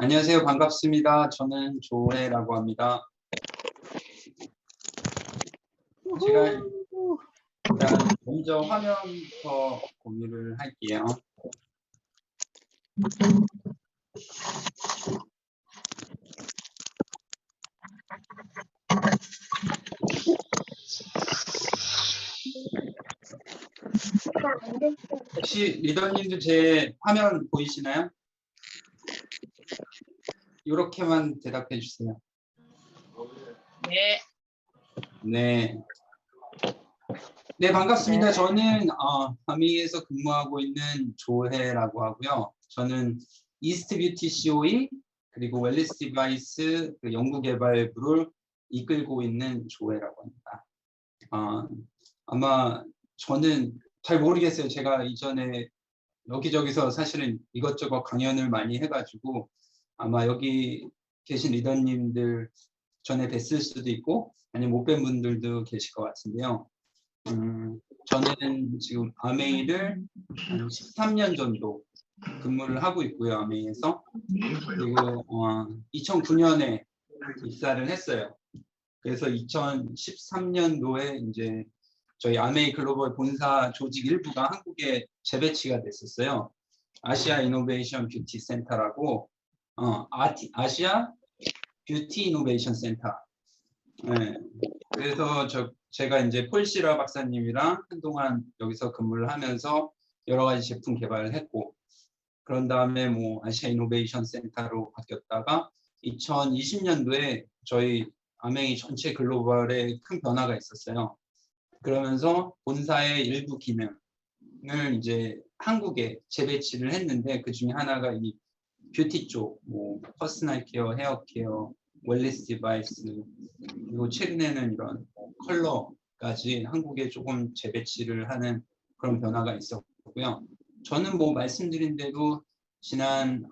안녕하세요. 반갑습니다. 저는 조혜라고 합니다. 제가 일단 먼저 화면부터 공유를 할게요. 혹시 리더님도 제 화면 보이시나요? 이렇게만 대답해 주세요. 네. 네. 네, 반갑습니다. 저는 아메이에서 근무하고 있는 조혜라고 하고요. 저는 이스트 뷰티 COE 그리고 웰리스 디바이스 연구개발부를 이끌고 있는 조혜라고 합니다. 아마 저는 잘 모르겠어요. 제가 이전에 여기저기서 사실은 이것저것 강연을 많이 해가지고 아마 여기 계신 리더님들 전에 뵀을 수도 있고 아니면 못 뵌 분들도 계실 것 같은데요. 저는 지금 아메이를 한 13년 정도 근무를 하고 있고요. 아메이에서. 그리고 2009년에 입사를 했어요. 그래서 2013년도에 이제 저희 아메이 글로벌 본사 조직 일부가 한국에 재배치가 됐었어요. 아시아 이노베이션 뷰티 센터라고 아시아 뷰티 이노베이션 센터. 네. 그래서 제가 이제 폴시라 박사님이랑 한동안 여기서 근무를 하면서 여러 가지 제품 개발을 했고 그런 다음에 뭐 아시아 이노베이션 센터로 바뀌었다가 2020년도에 저희 아메이 전체 글로벌에 큰 변화가 있었어요. 그러면서 본사의 일부 기능을 이제 한국에 재배치를 했는데 그 중에 하나가 이 뷰티 쪽, 뭐 퍼스널 케어, 헤어 케어, 웰리스 디바이스 그리고 최근에는 이런 컬러까지 한국에 조금 재배치를 하는 그런 변화가 있었고요. 저는 뭐 말씀드린 대로 지난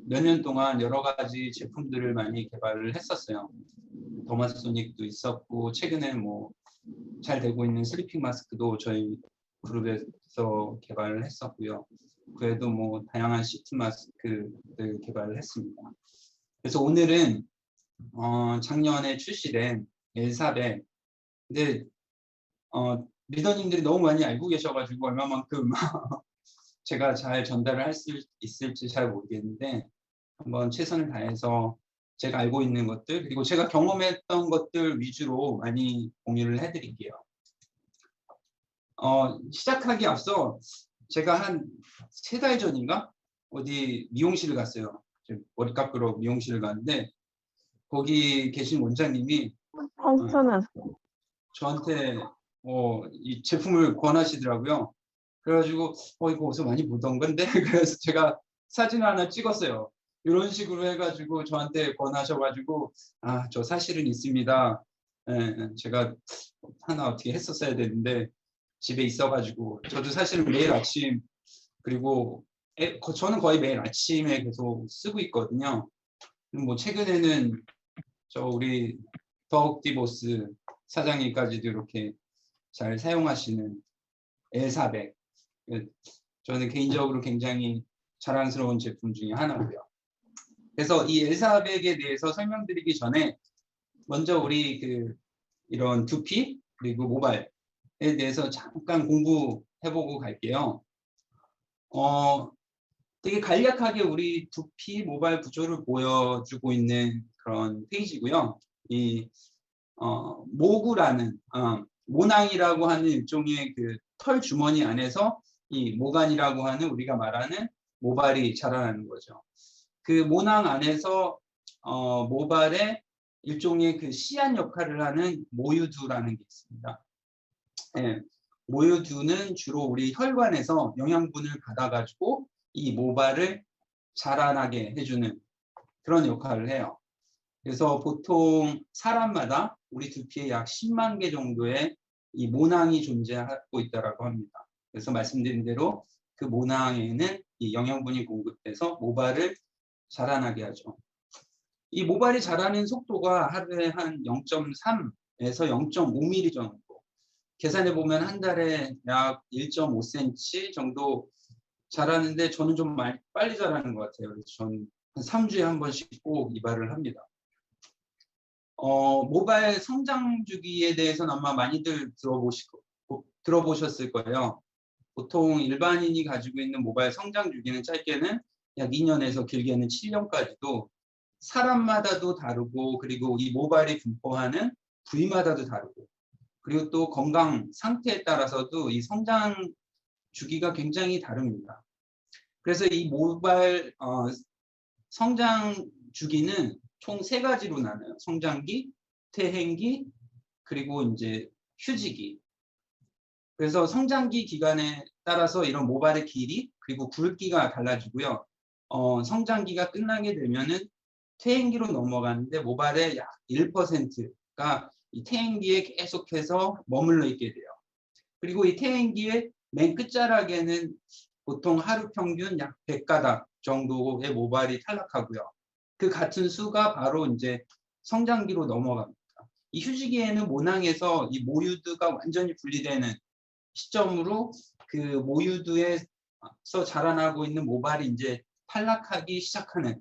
몇 년 동안 여러 가지 제품들을 많이 개발을 했었어요. 더마소닉도 있었고 최근에는 뭐 잘 되고 있는 슬리핑 마스크도 저희 그룹에서 개발을 했었고요. 그래도 뭐 다양한 시트 마스크들 개발을 했습니다. 그래서 오늘은 작년에 출시된 엘사벳. 근데 리더님들이 너무 많이 알고 계셔가지고 얼마만큼 제가 잘 전달을 할 수 있을지 잘 모르겠는데 한번 최선을 다해서 제가 알고 있는 것들 그리고 제가 경험했던 것들 위주로 많이 공유를 해드릴게요. 시작하기 앞서 제가 한 3달 전인가 어디 미용실을 갔어요. 머리 깎으러 미용실을 갔는데 거기 계신 원장님이 저한테 이 제품을 권하시더라고요. 그래가지고 이거 어디서 많이 보던 건데 그래서 제가 사진 하나 찍었어요. 이런 식으로 해가지고 저한테 권하셔가지고 저 사실은 있습니다. 제가 하나 어떻게 했었어야 되는데 집에 있어가지고 저도 사실은 매일 아침 그리고 저는 거의 매일 아침에 계속 쓰고 있거든요. 뭐 최근에는 우리 더욱디보스 사장님까지도 이렇게 잘 사용하시는 엘사백. 저는 개인적으로 굉장히 자랑스러운 제품 중에 하나고요. 그래서 이 엘사백에 대해서 설명드리기 전에 먼저 우리 이런 두피 그리고 모발에 대해서 잠깐 공부해보고 갈게요. 되게 간략하게 우리 두피 모발 구조를 보여주고 있는 그런 페이지고요. 이 모구라는 모낭이라고 하는 일종의 털 주머니 안에서 이 모간이라고 하는 우리가 말하는 모발이 자라나는 거죠. 그 모낭 안에서 모발에 일종의 씨앗 역할을 하는 모유두라는 게 있습니다. 네, 모유두는 주로 우리 혈관에서 영양분을 받아가지고 이 모발을 자라나게 해주는 그런 역할을 해요. 그래서 보통 사람마다 우리 두피에 약 10만 개 정도의 이 모낭이 존재하고 있다고 합니다. 그래서 말씀드린 대로 그 모낭에는 이 영양분이 공급돼서 모발을 자라나게 하죠. 이 모발이 자라는 속도가 하루에 한 0.3에서 0.5mm 정도. 계산해 보면 한 달에 약 1.5cm 정도 자라는데 저는 좀 많이 빨리 자라는 것 같아요. 그래서 저는 3주에 한 번씩 꼭 이발을 합니다. 모발 성장 주기에 대해서는 아마 많이들 들어보셨을 거예요. 보통 일반인이 가지고 있는 모발 성장 주기는 짧게는 약 2년에서 길게는 7년까지도 사람마다도 다르고, 그리고 이 모발이 분포하는 부위마다도 다르고, 그리고 또 건강 상태에 따라서도 이 성장 주기가 굉장히 다릅니다. 그래서 이 모발 성장 주기는 총 3가지로 나눠요. 성장기, 퇴행기, 그리고 이제 휴지기. 그래서 성장기 기간에 따라서 이런 모발의 길이 그리고 굵기가 달라지고요. 성장기가 끝나게 되면은 퇴행기로 넘어가는데 모발의 약 1%가 이 퇴행기에 계속해서 머물러 있게 돼요. 그리고 이 퇴행기의 맨 끝자락에는 보통 하루 평균 약 100가닥 정도의 모발이 탈락하고요. 그 같은 수가 바로 이제 성장기로 넘어갑니다. 이 휴지기에는 모낭에서 이 모유두가 완전히 분리되는 시점으로 그 모유두에서 자라나고 있는 모발이 이제 탈락하기 시작하는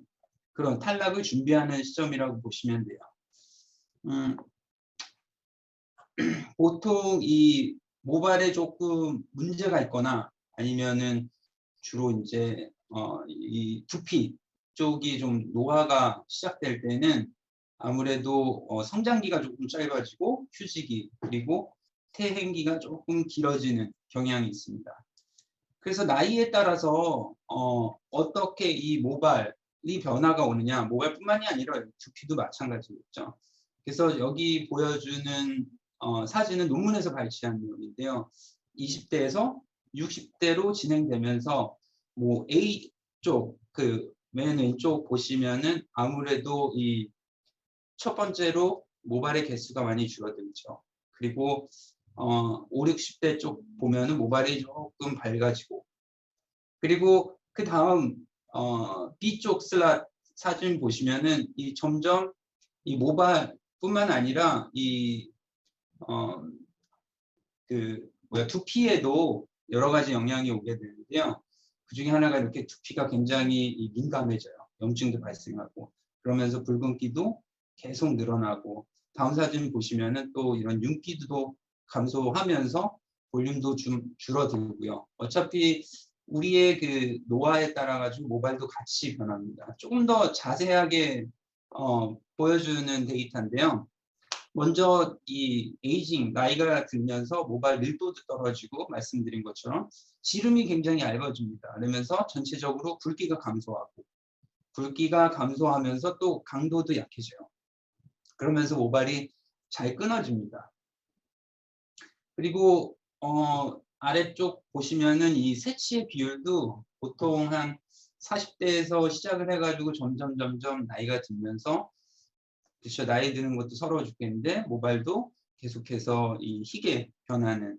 그런 탈락을 준비하는 시점이라고 보시면 돼요. 보통 이 모발에 조금 문제가 있거나 아니면은 주로 이제 이 두피 쪽이 좀 노화가 시작될 때는 아무래도 성장기가 조금 짧아지고 휴지기 그리고 퇴행기가 조금 길어지는 경향이 있습니다. 그래서 나이에 따라서 어떻게 이 모발이 변화가 오느냐, 모발뿐만이 아니라 두피도 마찬가지겠죠. 그래서 여기 보여주는 사진은 논문에서 발췌한 내용인데요. 20대에서 60대로 진행되면서 뭐 A쪽 그 맨 왼쪽 보시면은 아무래도 이 첫 번째로 모발의 개수가 많이 줄어들죠. 그리고 5, 60대 쪽 보면은 모발이 조금 밝아지고, 그리고 그 다음 B쪽 슬롯 사진 보시면은 이 점점 이 모발뿐만 아니라 이 두피에도 여러 가지 영향이 오게 되는데요. 그 중에 하나가 이렇게 두피가 굉장히 민감해져요. 염증도 발생하고, 그러면서 붉은기도 계속 늘어나고, 다음 사진 보시면은 또 이런 윤기도 감소하면서 볼륨도 좀 줄어들고요. 어차피 우리의 그 노화에 따라 가지고 모발도 같이 변합니다. 조금 더 자세하게 보여주는 데이터인데요. 먼저 이 에이징, 나이가 들면서 모발 밀도도 떨어지고 말씀드린 것처럼 지름이 굉장히 얇아집니다. 그러면서 전체적으로 굵기가 감소하고, 굵기가 감소하면서 또 강도도 약해져요. 그러면서 모발이 잘 끊어집니다. 그리고 아래쪽 보시면은 이 새치의 비율도 보통 한 40대에서 시작을 해가지고 점점 나이가 들면서, 그렇죠, 나이 드는 것도 서러워 죽겠는데 모발도 계속해서 이 희게 변하는.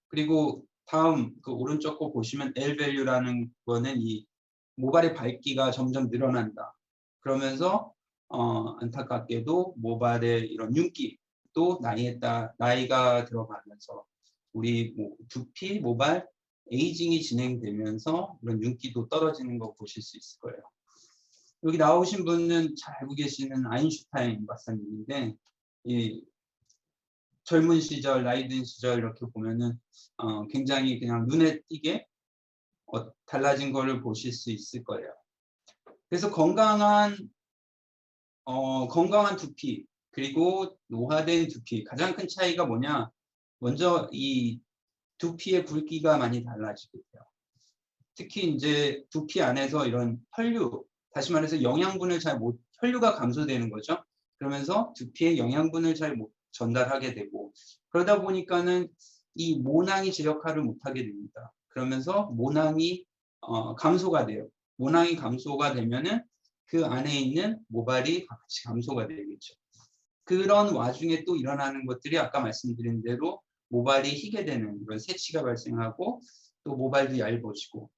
그리고 다음 그 오른쪽 거 보시면 L 밸류라는 거는 이 모발의 밝기가 점점 늘어난다. 그러면서 안타깝게도 모발의 이런 윤기도 나이가 들어가면서 우리 두피, 모발 에이징이 진행되면서 이런 윤기도 떨어지는 거 보실 수 있을 거예요. 여기 나오신 분은 잘 알고 계시는 아인슈타인 박사님인데, 이 젊은 시절, 나이 든 시절 이렇게 보면은 굉장히 그냥 눈에 띄게 달라진 거를 보실 수 있을 거예요. 그래서 건강한 두피 그리고 노화된 두피 가장 큰 차이가 뭐냐? 먼저 이 두피의 굵기가 많이 달라지게 돼요. 특히 이제 두피 안에서 이런 혈류, 다시 말해서 영양분을 혈류가 감소되는 거죠. 그러면서 두피에 영양분을 잘 못 전달하게 되고, 그러다 보니까는 이 모낭이 제 역할을 못하게 됩니다. 그러면서 모낭이 감소가 돼요. 모낭이 감소가 되면은 그 안에 있는 모발이 같이 감소가 되겠죠. 그런 와중에 또 일어나는 것들이 아까 말씀드린 대로 모발이 희게 되는 그런 새치가 발생하고, 또 모발도 얇아지고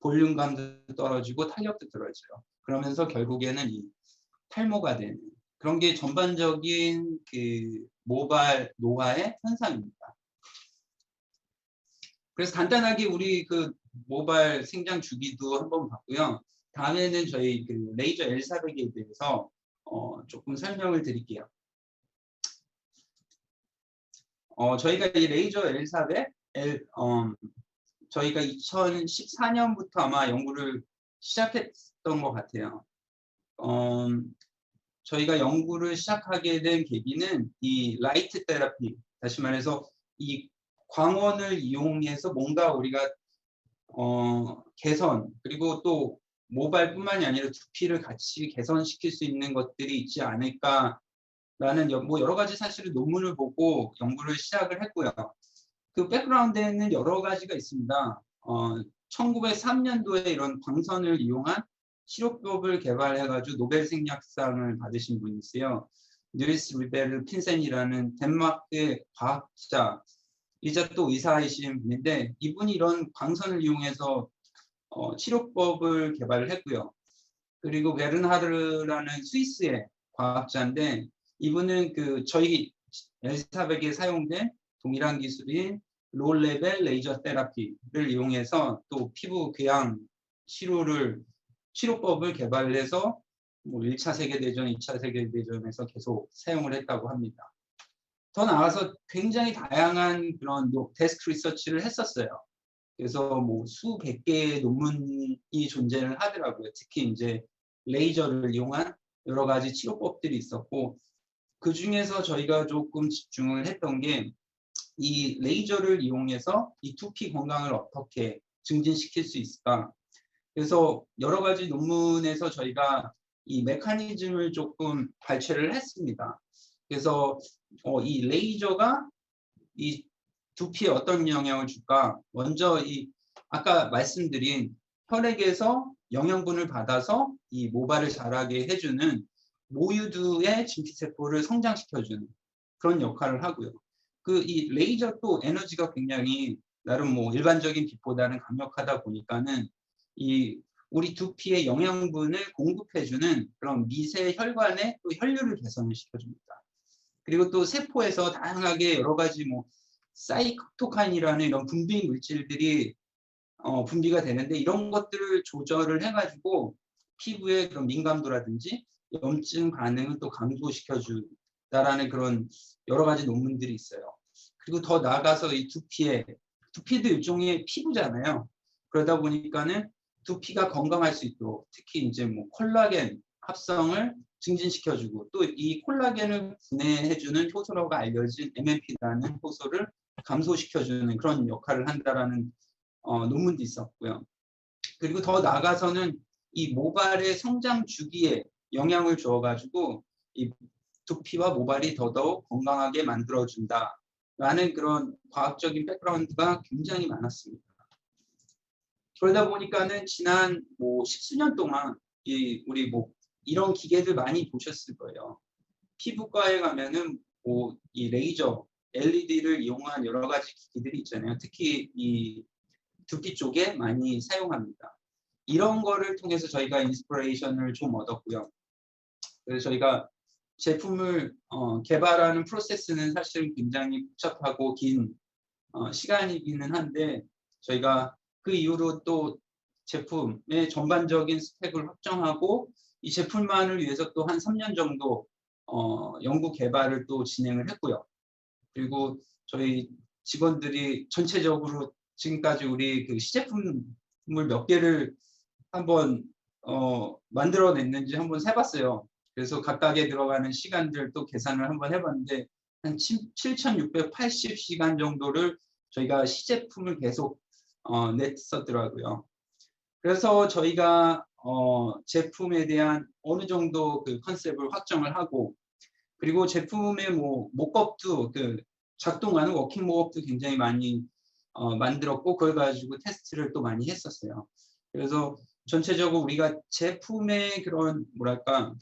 볼륨감도 떨어지고 탄력도 떨어져요. 그러면서 결국에는 이 탈모가 되는 그런 게 전반적인 그 모발 노화의 현상입니다. 그래서 간단하게 우리 그 모발 생장 주기도 한번 봤고요. 다음에는 저희 그 레이저 L400에 대해서 조금 설명을 드릴게요. 저희가 이 레이저 L400, 저희가 2014년부터 아마 연구를 시작했던 것 같아요. 저희가 연구를 시작하게 된 계기는 이 라이트 테라피, 다시 말해서 이 광원을 이용해서 뭔가 우리가 개선, 그리고 또 모발뿐만이 아니라 두피를 같이 개선시킬 수 있는 것들이 있지 않을까라는 뭐 여러 가지 사실은 논문을 보고 연구를 시작을 했고요. 그 백그라운드에는 여러 가지가 있습니다. 1903년도에 이런 광선을 이용한 치료법을 개발해가지고 노벨 생리학상을 받으신 분이 있어요. 뉴리스 리베르 핀센이라는 덴마크의 과학자, 이자 또 의사이신 분인데, 이분이 이런 광선을 이용해서 치료법을 개발을 했고요. 그리고 베른하르라는 스위스의 과학자인데, 이분은 그 저희 엘사백에 사용된 동일한 기술인 로 레벨 레이저 테라피를 이용해서 또 피부 궤양 치료법을 개발을 해서 뭐 1차 세계대전, 2차 세계대전에서 계속 사용을 했다고 합니다. 더 나아가서 굉장히 다양한 그런 데스크 리서치를 했었어요. 그래서 뭐 수백 개의 논문이 존재를 하더라고요. 특히 이제 레이저를 이용한 여러 가지 치료법들이 있었고, 그 중에서 저희가 조금 집중을 했던 게 이 레이저를 이용해서 이 두피 건강을 어떻게 증진시킬 수 있을까. 그래서 여러 가지 논문에서 저희가 이 메커니즘을 조금 발췌를 했습니다. 그래서 이 레이저가 이 두피에 어떤 영향을 줄까? 먼저 이 아까 말씀드린 혈액에서 영양분을 받아서 이 모발을 자라게 해주는 모유두의 진피세포를 성장시켜주는 그런 역할을 하고요. 그 이 레이저 또 에너지가 굉장히 나름 뭐 일반적인 빛보다는 강력하다 보니까는 이 우리 두피에 영양분을 공급해주는 그런 미세 혈관의 또 혈류를 개선을 시켜줍니다. 그리고 또 세포에서 다양하게 여러 가지 뭐 사이토카인이라는 이런 분비 물질들이 분비가 되는데, 이런 것들을 조절을 해가지고 피부의 그런 민감도라든지 염증 반응을 또 감소시켜준다라는 그런 여러 가지 논문들이 있어요. 그리고 더 나아가서 이 두피도 일종의 피부잖아요. 그러다 보니까는 두피가 건강할 수 있도록 특히 이제 뭐 콜라겐 합성을 증진시켜주고, 또 이 콜라겐을 분해해주는 효소라고 알려진 MMP라는 효소를 감소시켜주는 그런 역할을 한다라는 논문도 있었고요. 그리고 더 나아가서는 이 모발의 성장 주기에 영향을 주어가지고 이 두피와 모발이 더더욱 건강하게 만들어준다라는 그런 과학적인 백그라운드가 굉장히 많았습니다. 그러다 보니까는 지난 뭐 십수년 동안 우리 뭐 이런 기계들 많이 보셨을 거예요. 피부과에 가면은 뭐 이 레이저, LED를 이용한 여러 가지 기기들이 있잖아요. 특히 이 두피 쪽에 많이 사용합니다. 이런 거를 통해서 저희가 인스피레이션을 좀 얻었고요. 그래서 저희가 제품을 개발하는 프로세스는 사실 굉장히 복잡하고 긴 시간이기는 한데, 저희가 그 이후로 또 제품의 전반적인 스펙을 확정하고 이 제품만을 위해서 또 한 3년 정도 연구 개발을 또 진행을 했고요. 그리고 저희 직원들이 전체적으로 지금까지 우리 그 시제품을 몇 개를 한번 만들어냈는지 한번 세봤어요. 그래서 각각에 들어가는 시간들 또 계산을 한번 해봤는데 한 7,680시간 정도를 저희가 시제품을 계속 냈었더라고요. 그래서 저희가 제품에 대한 어느 정도 그 컨셉을 확정을 하고, 그리고 제품의 뭐 목업도 그 작동하는 워킹 목업도 굉장히 많이 만들었고, 그걸 가지고 테스트를 또 많이 했었어요. 그래서 전체적으로 우리가 제품의 그런 뭐랄까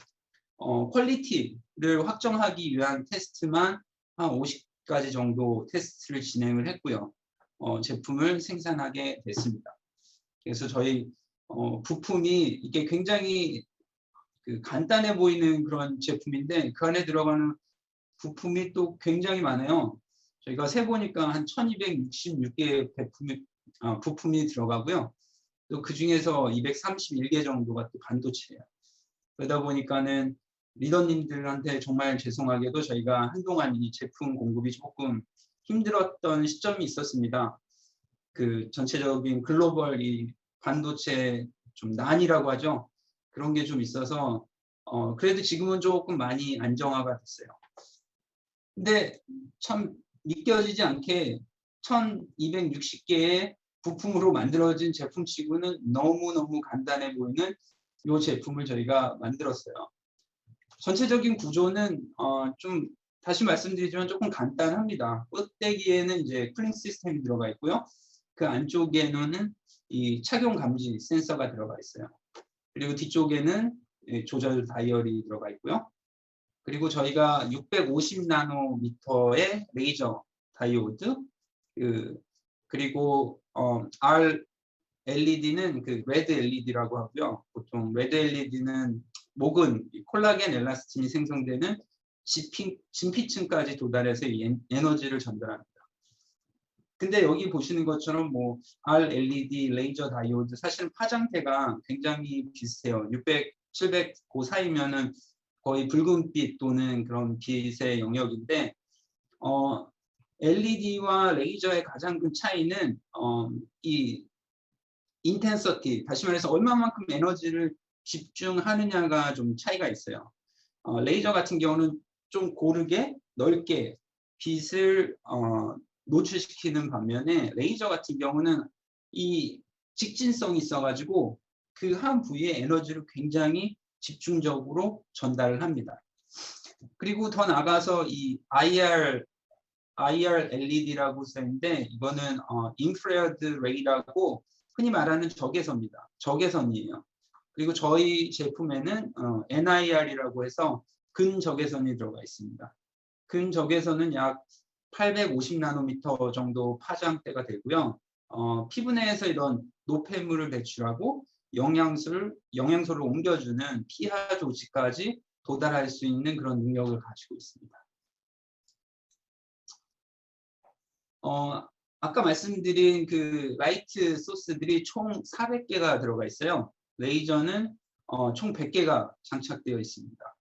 퀄리티를 확정하기 위한 테스트만 한 50가지 정도 테스트를 진행을 했고요. 제품을 생산하게 됐습니다. 그래서 저희 부품이 이게 굉장히 그 간단해 보이는 그런 제품인데 그 안에 들어가는 부품이 또 굉장히 많아요. 저희가 세보니까 한 1266개의 부품이 들어가고요. 또 그 중에서 231개 정도가 또 반도체예요. 그러다 보니까는 리더님들한테 정말 죄송하게도 저희가 한동안 이 제품 공급이 조금 힘들었던 시점이 있었습니다. 그 전체적인 글로벌 이 반도체 좀 난이라고 하죠. 그런 게 좀 있어서 그래도 지금은 조금 많이 안정화가 됐어요. 근데 참 믿겨지지 않게 1260개의 부품으로 만들어진 제품치고는 너무너무 간단해 보이는 이 제품을 저희가 만들었어요. 전체적인 구조는 좀 다시 말씀드리지만 조금 간단합니다. 껍데기에는 이제 쿨링 시스템이 들어가 있고요. 그 안쪽에는 이 착용 감지 센서가 들어가 있어요. 그리고 뒤쪽에는 조절 다이얼이 들어가 있고요. 그리고 저희가 650나노미터의 레이저 다이오드, 그리고 RLED는 그 레드 LED라고 하고요. 보통 레드 LED는 목은 콜라겐 엘라스틴이 생성되는 진피층까지 도달해서 이 에너지를 전달합니다. 근데 여기 보시는 것처럼 뭐 RLED, 레이저 다이오드 사실은 파장대가 굉장히 비슷해요. 600, 700 그 사이면은 거의 붉은빛 또는 그런 빛의 영역인데 LED와 레이저의 가장 큰 차이는 이 인텐서티, 다시 말해서 얼마만큼 에너지를 집중하느냐가 좀 차이가 있어요. 레이저 같은 경우는 좀 고르게 넓게 빛을 노출시키는 반면에 레이저 같은 경우는 이 직진성이 있어가지고 그 한 부위에 에너지를 굉장히 집중적으로 전달을 합니다. 그리고 더 나가서 이 IR LED라고 써있는데 이거는 인프라레드 레이라고 흔히 말하는 적외선입니다. 적외선이에요. 그리고 저희 제품에는 NIR이라고 해서 근적외선이 들어가 있습니다. 근적외선은 약 850나노미터 정도 파장대가 되고요. 피부 내에서 이런 노폐물을 배출하고 영양소를 옮겨주는 피하 조직까지 도달할 수 있는 그런 능력을 가지고 있습니다. 아까 말씀드린 그 라이트 소스들이 총 400개가 들어가 있어요. 레이저는 총 100개가 장착되어 있습니다.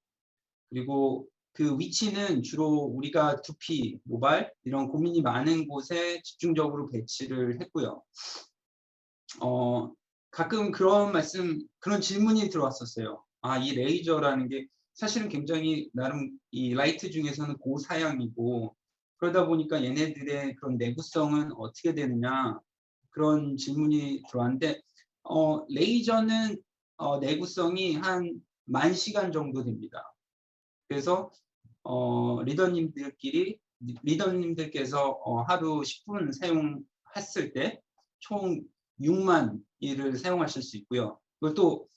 그리고 그 위치는 주로 우리가 두피, 모발 이런 고민이 많은 곳에 집중적으로 배치를 했고요. 가끔 그런 질문이 들어왔었어요. 이 레이저라는 게 사실은 굉장히 나름 이 라이트 중에서는 고사양이고 그러다 보니까 얘네들의 그런 내구성은 어떻게 되느냐 그런 질문이 들어왔는데 레이저는 내구성이 한 10,000시간 정도 됩니다. 그래서 리더님들께서 하루 10분 사용했을 때 총 6만 일을 사용하실 수 있고요. 그걸 또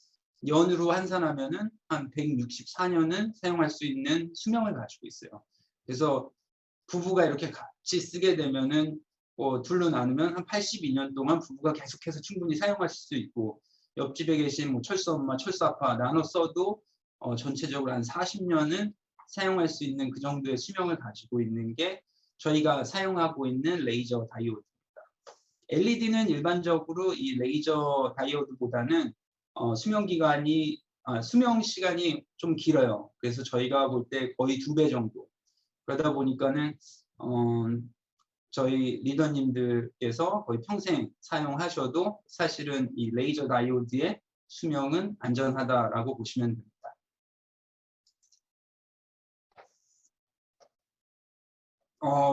연으로 환산하면은 한 164년은 사용할 수 있는 수명을 가지고 있어요. 그래서 부부가 이렇게 같이 쓰게 되면은 둘로 나누면 한 82년 동안 부부가 계속해서 충분히 사용하실 수 있고 옆집에 계신 뭐 철수 엄마, 철수 아빠 나눠 써도 전체적으로 한 40년은 사용할 수 있는 그 정도의 수명을 가지고 있는 게 저희가 사용하고 있는 레이저 다이오드입니다. LED는 일반적으로 이 레이저 다이오드보다는 수명 시간이 좀 길어요. 그래서 저희가 볼 때 거의 2배 정도. 그러다 보니까는 저희 리더님들께서 거의 평생 사용하셔도 사실은 이 레이저 다이오드의 수명은 안전하다라고 보시면 됩니다.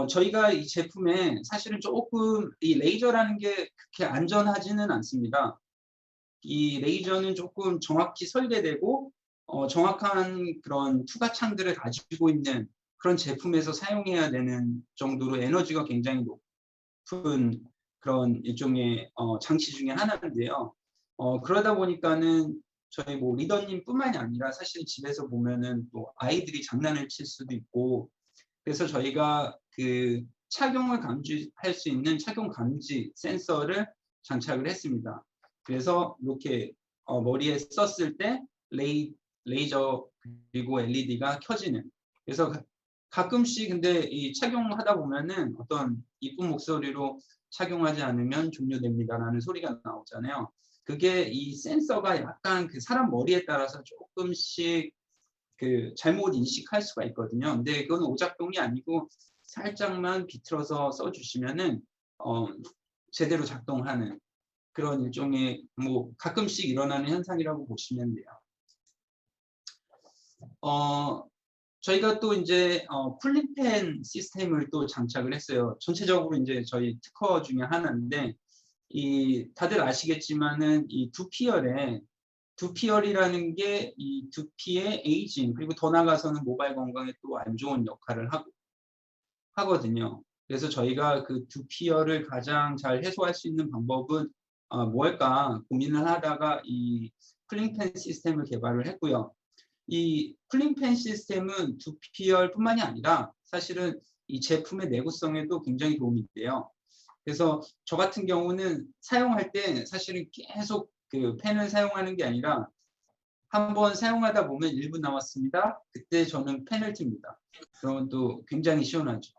저희가 이 제품에 사실은 조금 이 레이저라는 게 그렇게 안전하지는 않습니다. 이 레이저는 조금 정확히 설계되고 정확한 그런 투과창들을 가지고 있는 그런 제품에서 사용해야 되는 정도로 에너지가 굉장히 높은 그런 일종의 장치 중에 하나인데요. 그러다 보니까는 저희 뭐 리더님뿐만이 아니라 사실 집에서 보면은 또 아이들이 장난을 칠 수도 있고 그래서 저희가 그 착용을 감지할 수 있는 착용 감지 센서를 장착을 했습니다. 그래서 이렇게 머리에 썼을 때 레이저 그리고 LED가 켜지는. 그래서 가끔씩 근데 이 착용하다 보면은 어떤 이쁜 목소리로 착용하지 않으면 종료됩니다라는 소리가 나오잖아요. 그게 이 센서가 약간 그 사람 머리에 따라서 조금씩 그 잘못 인식할 수가 있거든요. 근데 그건 오작동이 아니고 살짝만 비틀어서 써주시면은 제대로 작동하는 그런 일종의 뭐 가끔씩 일어나는 현상이라고 보시면 돼요. 저희가 또 이제 쿨링팬 시스템을 또 장착을 했어요. 전체적으로 이제 저희 특허 중에 하나인데 이 다들 아시겠지만은 이 두피열이라는 게 이 두피의 에이징 그리고 더 나아가서는 모발 건강에 또 안 좋은 역할을 하거든요. 그래서 저희가 그 두피열을 가장 잘 해소할 수 있는 방법은 뭘까 고민을 하다가 이 쿨링팬 시스템을 개발을 했고요. 이 쿨링팬 시스템은 두피열뿐만이 아니라 사실은 이 제품의 내구성에도 굉장히 도움이 돼요. 그래서 저 같은 경우는 사용할 때 사실은 계속 그 펜을 사용하는 게 아니라 한번 사용하다 보면 1분 남았습니다. 그때 저는 펜을 틉니다. 그러면 또 굉장히 시원하죠.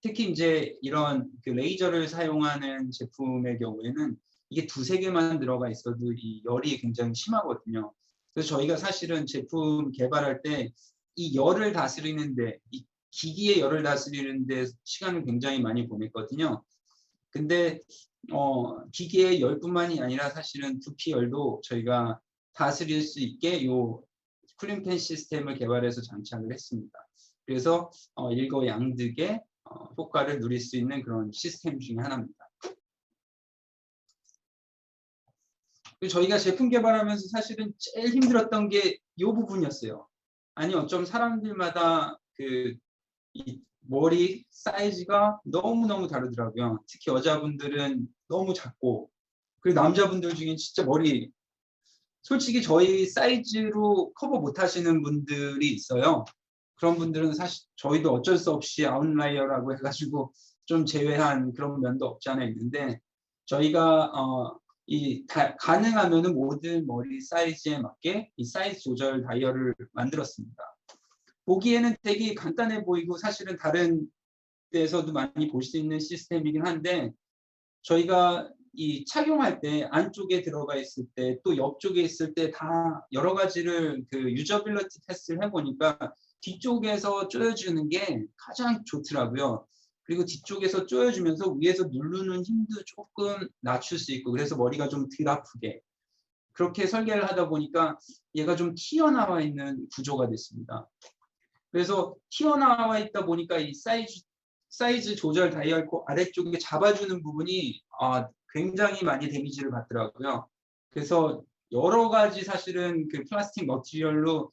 특히 이제 이런 그 레이저를 사용하는 제품의 경우에는 이게 2~3개만 들어가 있어도 이 열이 굉장히 심하거든요. 그래서 저희가 사실은 제품 개발할 때 이 열을 다스리는데 이 기기의 열을 다스리는데 시간을 굉장히 많이 보냈거든요. 근데 기계의 열뿐만이 아니라 사실은 두피 열도 저희가 다스릴 수 있게 요 쿨링팬 시스템을 개발해서 장착을 했습니다. 그래서 일거양득의 효과를 누릴 수 있는 그런 시스템 중에 하나입니다. 저희가 제품 개발하면서 사실은 제일 힘들었던 게 이 부분이었어요. 아니 어쩜 사람들마다 이 머리 사이즈가 너무너무 다르더라고요. 특히 여자분들은 너무 작고 그리고 남자분들 중에 진짜 머리 솔직히 저희 사이즈로 커버 못 하시는 분들이 있어요. 그런 분들은 사실 저희도 어쩔 수 없이 아웃라이어라고 해가지고 좀 제외한 그런 면도 없지 않아 있는데 저희가 가능하면은 모든 머리 사이즈에 맞게 이 사이즈 조절 다이얼을 만들었습니다. 보기에는 되게 간단해 보이고 사실은 다른 데서도 많이 볼 수 있는 시스템이긴 한데 저희가 이 착용할 때 안쪽에 들어가 있을 때 또 옆쪽에 있을 때 다 여러 가지를 그 유저빌리티 테스트를 해보니까 뒤쪽에서 조여주는 게 가장 좋더라고요. 그리고 뒤쪽에서 조여주면서 위에서 누르는 힘도 조금 낮출 수 있고 그래서 머리가 좀 덜 아프게 그렇게 설계를 하다 보니까 얘가 좀 튀어나와 있는 구조가 됐습니다. 그래서 튀어나와 있다 보니까 이 사이즈 조절 다이얼 아래쪽에 잡아주는 부분이 굉장히 많이 데미지를 받더라고요. 그래서 여러 가지 사실은 그 플라스틱 머티리얼로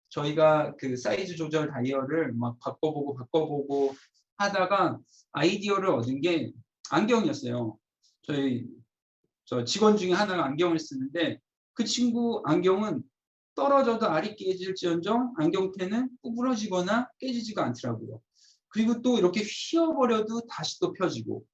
저희가 그 사이즈 조절 다이얼을 막 바꿔보고 하다가 아이디어를 얻은 게 안경이었어요. 저 직원 중에 하나가 안경을 쓰는데 그 친구 안경은 떨어져도 알이 깨질지언정 안경테는 구부러지거나 깨지지가 않더라고요. 그리고 또 이렇게 휘어버려도 다시 또 펴지고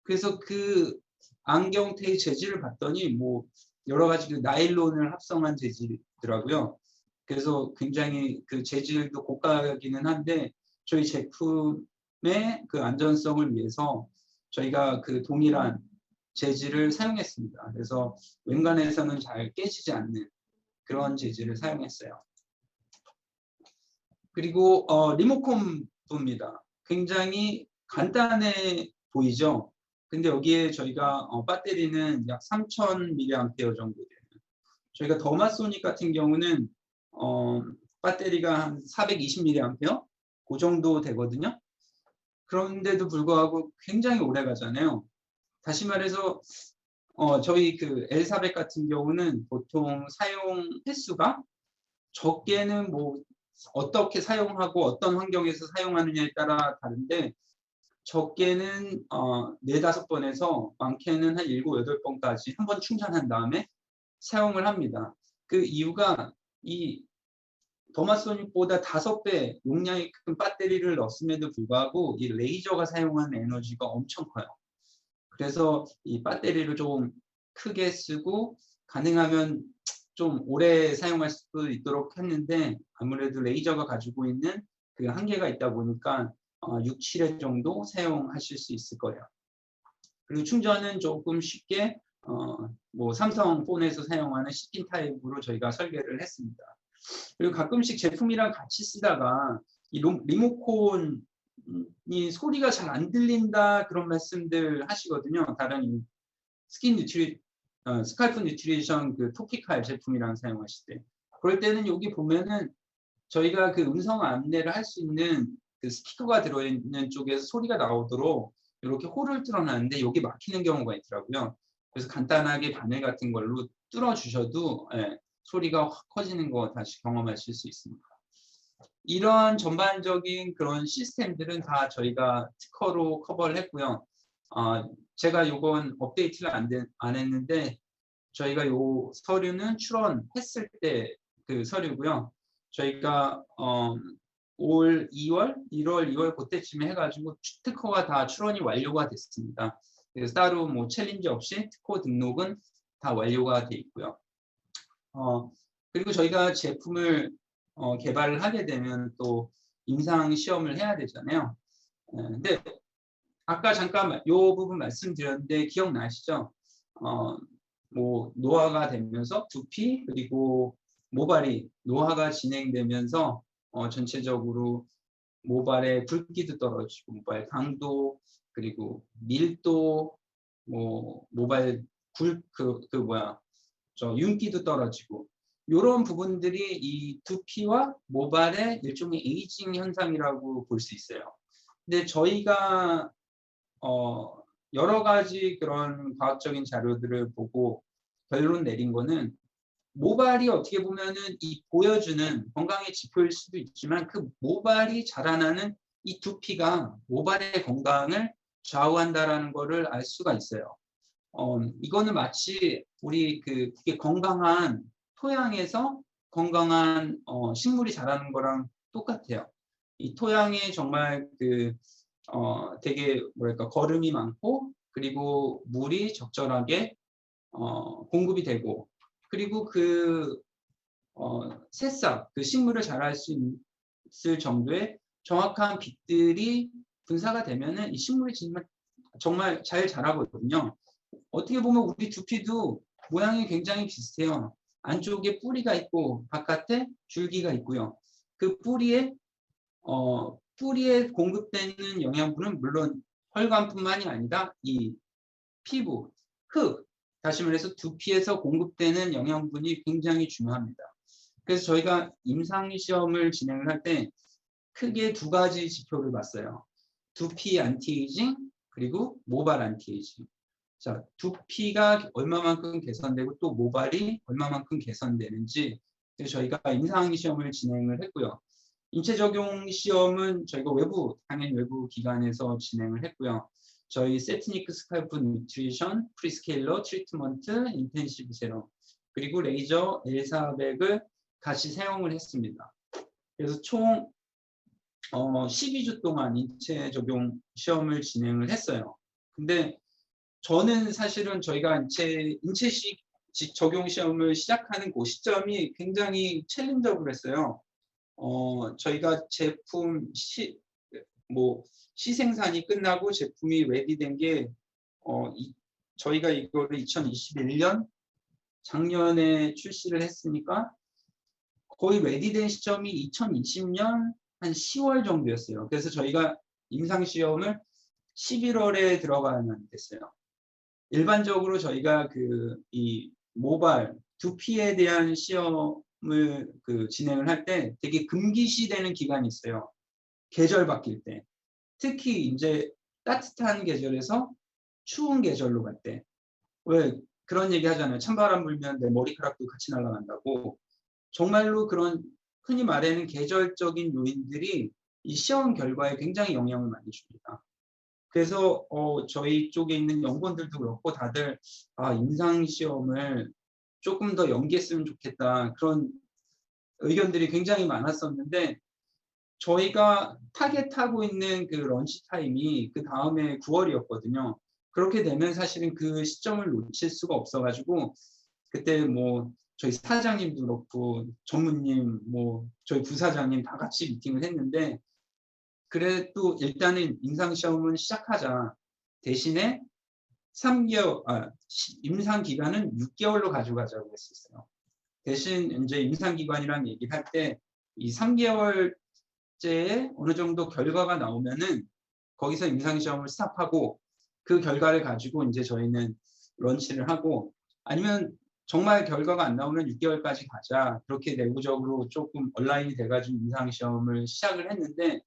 그래서 그 안경테의 재질을 봤더니 뭐 여러 가지 그 나일론을 합성한 재질이더라고요. 그래서 굉장히 그 재질도 고가이기는 한데 저희 제품의 그 안전성을 위해서 저희가 그 동일한 재질을 사용했습니다. 그래서 웬간해서는 잘 깨지지 않는 그런 재질을 사용했어요. 그리고 리모컨부입니다. 굉장히 간단해 보이죠? 근데 여기에 저희가 배터리는 약 3000mAh 정도 되는 저희가 더마소닉 같은 경우는 배터리가 한 420mAh 그 정도 되거든요. 그런데도 불구하고 굉장히 오래 가잖아요. 다시 말해서 저희 그 L400 같은 경우는 보통 사용 횟수가 적게는 뭐 어떻게 사용하고 어떤 환경에서 사용하느냐에 따라 다른데 적게는 4~5번에서 많게는 한 7~8번까지 한 번 충전한 다음에 사용을 합니다. 그 이유가 이 더마소닉보다 5배 용량이 큰 배터리를 넣었음에도 불구하고 이 레이저가 사용하는 에너지가 엄청 커요. 그래서 이 배터리를 좀 크게 쓰고 가능하면 좀 오래 사용할 수 있도록 했는데 아무래도 레이저가 가지고 있는 그 한계가 있다 보니까 6~7회 정도 사용하실 수 있을 거예요. 그리고 충전은 조금 쉽게 뭐 삼성 폰에서 사용하는 CP 타입으로 저희가 설계를 했습니다. 그리고 가끔씩 제품이랑 같이 쓰다가 이 리모컨이 소리가 잘 안 들린다 그런 말씀들 하시거든요. 다른 스칼프 뉴트리션 그 토피칼 제품이랑 사용하실 때. 그럴 때는 여기 보면은 저희가 그 음성 안내를 할 수 있는 그 스피커가 들어있는 쪽에서 소리가 나오도록 이렇게 홀을 뚫어놨는데 여기 막히는 경우가 있더라고요. 그래서 간단하게 바늘 같은 걸로 뚫어주셔도 소리가 확 커지는 거 다시 경험하실 수 있습니다. 이런 전반적인 그런 시스템들은 다 저희가 특허로 커버를 했고요. 제가 요건 업데이트를 안 했는데 저희가 요 서류는 출원했을 때 그 서류고요. 저희가 올 2월, 1월, 2월 그때쯤에 해가지고 특허가 다 출원이 완료가 됐습니다. 그래서 따로 뭐 챌린지 없이 특허 등록은 다 완료가 돼 있고요. 그리고 저희가 제품을 개발을 하게 되면 또 임상 시험을 해야 되잖아요. 근데 아까 잠깐 이 부분 말씀드렸는데 기억나시죠? 뭐 노화가 되면서 두피 그리고 모발이 노화가 진행되면서 전체적으로 모발의 굵기도 떨어지고 모발 강도 그리고 밀도 뭐 모발 윤기도 떨어지고 이런 부분들이 이 두피와 모발의 일종의 에이징 현상이라고 볼 수 있어요. 근데 저희가 여러 가지 그런 과학적인 자료들을 보고 결론 내린 거는 모발이 어떻게 보면은 이 보여주는 건강의 지표일 수도 있지만 그 모발이 자라나는 이 두피가 모발의 건강을 좌우한다라는 것을 알 수가 있어요. 이거는 마치 우리 그게 건강한 토양에서 건강한 식물이 자라는 거랑 똑같아요. 이 토양에 정말 되게 뭐랄까 거름이 많고 그리고 물이 적절하게 공급이 되고 그리고 새싹 그 식물을 자랄 수 있을 정도의 정확한 빛들이 분사가 되면은 이 식물이 정말 잘 자라거든요. 어떻게 보면 우리 두피도 모양이 굉장히 비슷해요. 안쪽에 뿌리가 있고 바깥에 줄기가 있고요. 그 뿌리에 공급되는 영양분은 물론 혈관뿐만이 아니라 이 피부, 흙, 다시 말해서 두피에서 공급되는 영양분이 굉장히 중요합니다. 그래서 저희가 임상시험을 진행을 할 때 크게 두 가지 지표를 봤어요. 두피 안티에이징 그리고 모발 안티에이징. 자, 두피가 얼마만큼 개선되고 또 모발이 얼마만큼 개선되는지 저희가 임상시험을 진행을 했고요. 인체 적용 시험은 저희가 당연히 외부 기관에서 진행을 했고요. 저희 세트니크 스칼프 뉴트리션, 프리스케일러, 트리트먼트, 인텐시브 세럼, 그리고 레이저 L400을 같이 사용을 했습니다. 그래서 총 12주 동안 인체 적용 시험을 진행을 했어요. 근데 저는 사실은 저희가 인체 적용 시험을 시작하는 그 시점이 굉장히 챌린저블 했어요. 저희가 제품 시생산이 끝나고 제품이 레디된 게 저희가 이거를 2021년 작년에 출시를 했으니까 거의 레디된 시점이 2020년 한 10월 정도였어요. 그래서 저희가 임상시험을 11월에 들어가면 됐어요. 일반적으로 저희가 이 모발, 두피에 대한 시험을 진행을 할 때 되게 금기시되는 기간이 있어요. 계절 바뀔 때. 특히 이제 따뜻한 계절에서 추운 계절로 갈 때. 왜 그런 얘기 하잖아요. 찬바람 불면 내 머리카락도 같이 날아간다고. 정말로 그런 흔히 말하는 계절적인 요인들이 이 시험 결과에 굉장히 영향을 많이 줍니다. 그래서 저희 쪽에 있는 연구원들도 그렇고 다들 임상시험을 조금 더 연기했으면 좋겠다 그런 의견들이 굉장히 많았었는데 저희가 타겟하고 있는 그 런치 타임이 그 다음에 9월이었거든요. 그렇게 되면 사실은 그 시점을 놓칠 수가 없어가지고 그때 뭐 저희 사장님도 그렇고 전무님 저희 부사장님 다 같이 미팅을 했는데 그래도 일단은 임상시험은 시작하자. 대신에 임상 기간은 6개월로 가져가자고 했었어요. 대신 이제 임상 기간이라는 얘기를 할 때 이 3개월째에 어느 정도 결과가 나오면은 거기서 임상 시험을 스탑하고 그 결과를 가지고 이제 저희는 런치를 하고, 아니면 정말 결과가 안 나오면 6개월까지 가자, 그렇게 내부적으로 조금 온라인이 돼가지고 임상 시험을 시작을 했는데,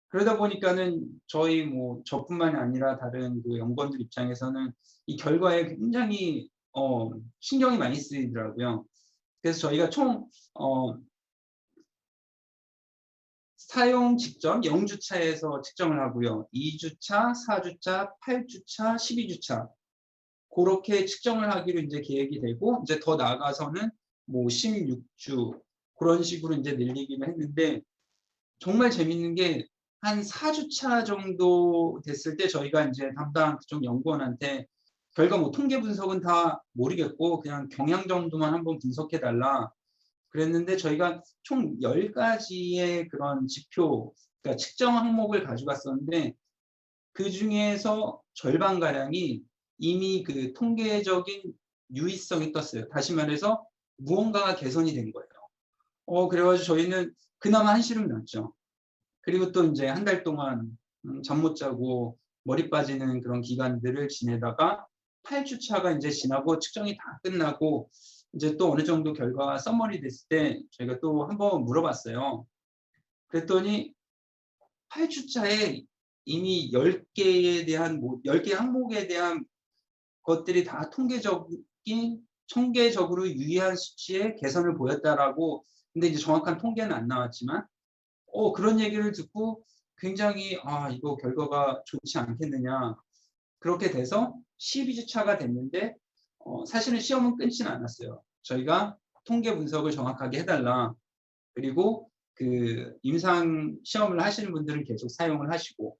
그러다 보니까는 저희 뭐 저뿐만이 아니라 다른 그 연구원들 입장에서는 이 결과에 굉장히 신경이 많이 쓰이더라고요. 그래서 저희가 총 사용 직전 0주차에서 측정을 하고요. 2주차, 4주차, 8주차, 12주차 그렇게 측정을 하기로 이제 계획이 되고, 이제 더 나아가서는 뭐 16주 그런 식으로 이제 늘리기로 했는데, 정말 재밌는 게 한 4주차 정도 됐을 때 저희가 이제 담당 그쪽 연구원한테 결과 뭐 통계 분석은 다 모르겠고 그냥 경향 정도만 한번 분석해 달라 그랬는데, 저희가 총 10가지의 그런 지표, 그러니까 측정 항목을 가져갔었는데 그 중에서 절반가량이 이미 그 통계적인 유의성이 떴어요. 다시 말해서 무언가가 개선이 된 거예요. 그래가지고 저희는 그나마 한시름 났죠. 그리고 또 이제 한 달 동안 잠 못 자고 머리 빠지는 그런 기간들을 지내다가 8주차가 이제 지나고 측정이 다 끝나고 이제 또 어느 정도 결과가 써머리 됐을 때 저희가 또 한번 물어봤어요. 그랬더니 8주차에 이미 10개에 대한 10개 항목에 대한 것들이 다 통계적으로 유의한 수치의 개선을 보였다라고. 근데 이제 정확한 통계는 안 나왔지만 그런 얘기를 듣고 굉장히 이거 결과가 좋지 않겠느냐. 그렇게 돼서 12주차가 됐는데 사실은 시험은 끊지는 않았어요. 저희가 통계 분석을 정확하게 해달라. 그리고 그 임상 시험을 하시는 분들은 계속 사용을 하시고,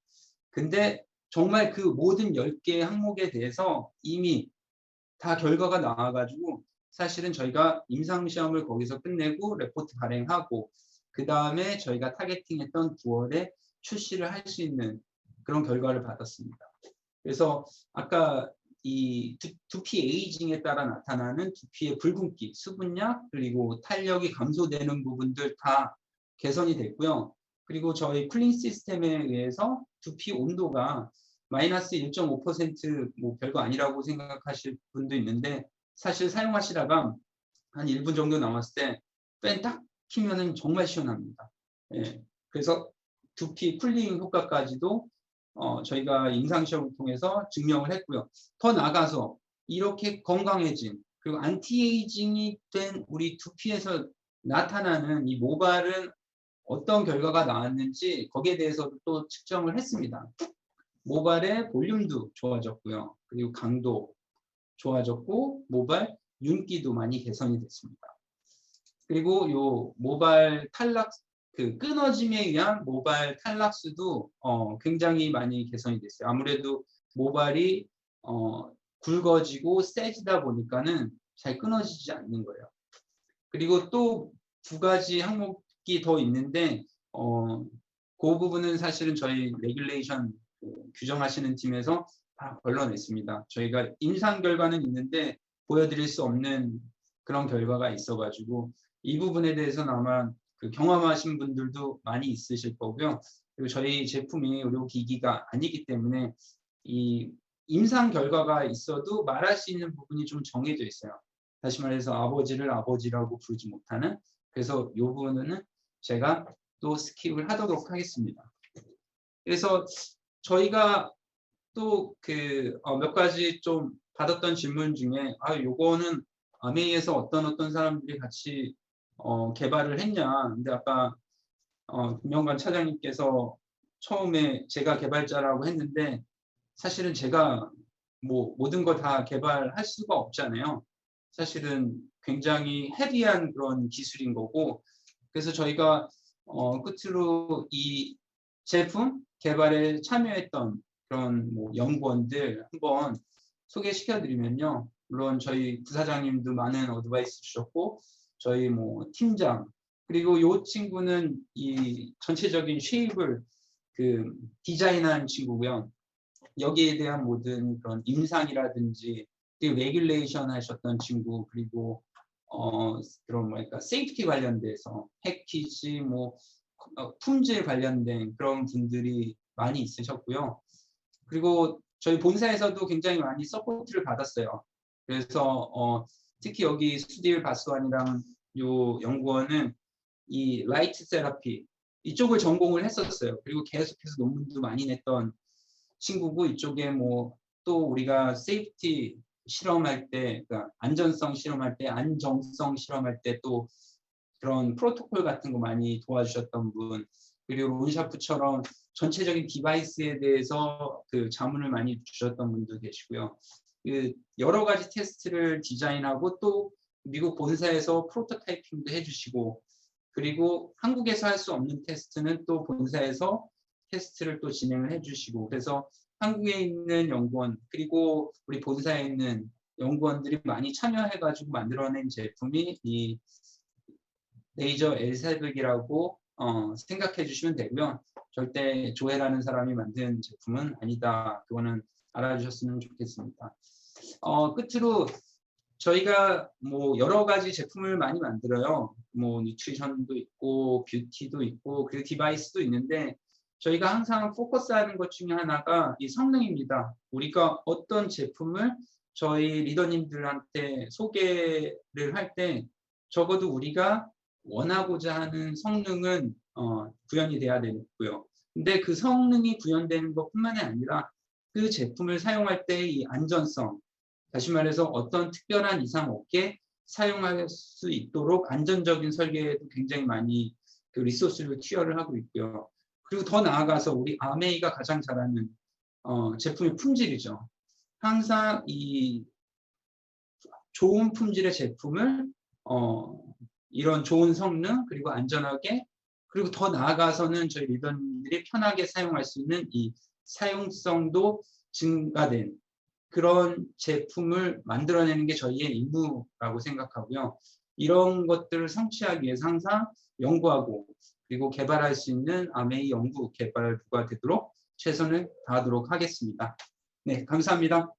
근데 정말 그 모든 10개 항목에 대해서 이미 다 결과가 나와가지고 사실은 저희가 임상 시험을 거기서 끝내고 레포트 발행하고 그 다음에 저희가 타겟팅했던 9월에 출시를 할 수 있는 그런 결과를 받았습니다. 그래서 아까 이 두피 에이징에 따라 나타나는 두피의 붉은기, 수분약, 그리고 탄력이 감소되는 부분들 다 개선이 됐고요. 그리고 저희 쿨링 시스템에 의해서 두피 온도가 마이너스 1.5% 뭐 별거 아니라고 생각하실 분도 있는데, 사실 사용하시다가 한 1분 정도 남았을 때 팬 딱 키면은 정말 시원합니다. 예. 그래서 두피 쿨링 효과까지도 저희가 임상시험을 통해서 증명을 했고요. 더 나아가서 이렇게 건강해진 그리고 안티에이징이 된 우리 두피에서 나타나는 이 모발은 어떤 결과가 나왔는지 거기에 대해서도 또 측정을 했습니다. 모발의 볼륨도 좋아졌고요. 그리고 강도 좋아졌고 모발 윤기도 많이 개선이 됐습니다. 그리고 요 모발 탈락, 그 끊어짐에 의한 모발 탈락수도 굉장히 많이 개선이 됐어요. 아무래도 모발이 굵어지고 세지다 보니까는 잘 끊어지지 않는 거예요. 그리고 또 2가지 항목이 더 있는데 그 부분은 사실은 저희 레귤레이션 규정하시는 팀에서 다 걸러냈습니다. 저희가 임상 결과는 있는데 보여드릴 수 없는 그런 결과가 있어가지고 이 부분에 대해서는 아마 그 경험하신 분들도 많이 있으실 거고요. 그리고 저희 제품이 의료기기가 아니기 때문에 이 임상 결과가 있어도 말할 수 있는 부분이 좀 정해져 있어요. 다시 말해서 아버지를 아버지라고 부르지 못하는. 그래서 이 부분은 제가 또 스킵을 하도록 하겠습니다. 그래서 저희가 또 그 몇 가지 좀 받았던 질문 중에 요거는 아메이에서 어떤 사람들이 같이 개발을 했냐. 근데 아까 김영관 차장님께서 처음에 제가 개발자라고 했는데 사실은 제가 뭐 모든 걸 다 개발할 수가 없잖아요. 사실은 굉장히 헤비한 그런 기술인 거고, 그래서 저희가 끝으로 이 제품 개발에 참여했던 그런 뭐 연구원들 한번 소개시켜 드리면요. 물론 저희 부사장님도 많은 어드바이스 주셨고 저희 뭐 팀장, 그리고 이 친구는 이 전체적인 쉐입을 그 디자인한 친구고요. 여기에 대한 모든 그런 임상이라든지 그리고 레귤레이션 하셨던 친구 그리고 그런 뭐랄까 세이프티 관련돼서 패키지 뭐 품질 관련된 그런 분들이 많이 있으셨고요. 그리고 저희 본사에서도 굉장히 많이 서포트를 받았어요. 그래서 특히 여기 수딜 바스완이랑 요 연구원은 이 라이트 세라피 이쪽을 전공을 했었어요. 그리고 계속해서 논문도 많이 냈던 친구고 이쪽에 뭐 또 우리가 세이프티 실험할 때, 그러니까 안전성 실험할 때, 안정성 실험할 때 또 그런 프로토콜 같은 거 많이 도와주셨던 분, 그리고 론샤프처럼 전체적인 디바이스에 대해서 그 자문을 많이 주셨던 분도 계시고요. 그 여러 가지 테스트를 디자인하고 또 미국 본사에서 프로토타이핑도 해주시고, 그리고 한국에서 할 수 없는 테스트는 또 본사에서 테스트를 또 진행을 해주시고, 그래서 한국에 있는 연구원 그리고 우리 본사에 있는 연구원들이 많이 참여해가지고 만들어낸 제품이 이 레이저 L700이라고 생각해 주시면 되고요. 절대 조회라는 사람이 만든 제품은 아니다. 그거는 알아주셨으면 좋겠습니다. 끝으로 저희가 뭐 여러 가지 제품을 많이 만들어요. 뭐 뉴트리션도 있고 뷰티도 있고 그리고 디바이스도 있는데 저희가 항상 포커스하는 것 중에 하나가 이 성능입니다. 우리가 어떤 제품을 저희 리더님들한테 소개를 할 때 적어도 우리가 원하고자 하는 성능은 구현이 돼야 되고요. 근데 그 성능이 구현되는 것뿐만이 아니라 그 제품을 사용할 때 이 안전성, 다시 말해서 어떤 특별한 이상 없게 사용할 수 있도록 안전적인 설계에도 굉장히 많이 그 리소스를 투여를 하고 있고요. 그리고 더 나아가서 우리 아메이가 가장 잘하는 제품의 품질이죠. 항상 이 좋은 품질의 제품을 이런 좋은 성능 그리고 안전하게 그리고 더 나아가서는 저희 리더님들이 편하게 사용할 수 있는 이 사용성도 증가된 그런 제품을 만들어내는 게 저희의 임무라고 생각하고요. 이런 것들을 성취하기 위해서 항상 연구하고 그리고 개발할 수 있는 아메이 연구 개발부가 되도록 최선을 다하도록 하겠습니다. 네, 감사합니다.